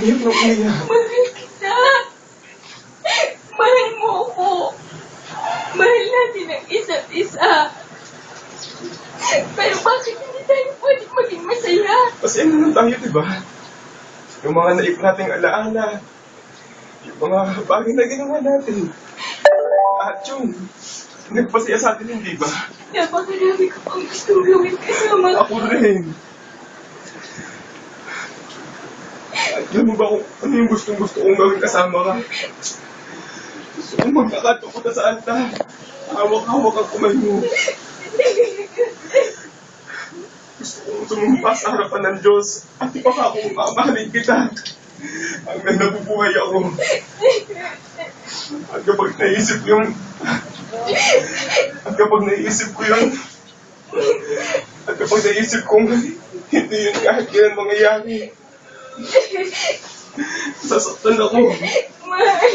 umiyak na umiyak. Mahal kita. Mahal mo ako. Mahal natin ang isa't isa. Pero bakit hindi tayo pwedeng maging masaya? Kasi ano lang tayo, diba? Yung mga naip nating alaala. Yung mga bagay na ginawa natin. At yung nagpasaya sa atin, hindi ba? Napakarami ko pang gustong gawin kasama. Ako rin. At alam mo ba kung ano yung gustong-gusto kong gawin kasama ka? Gusto kong magkakatuko sa altar. Hawak-hawak ang kamay mo. Gusto kong sumumpa sa harapan ng Diyos at ipakakong mamahalin kita. Hanggang nabubuhay ako. At kapag naisip kong hindi yun kahit kailan mangyayari, sasaktan ako. Mahal.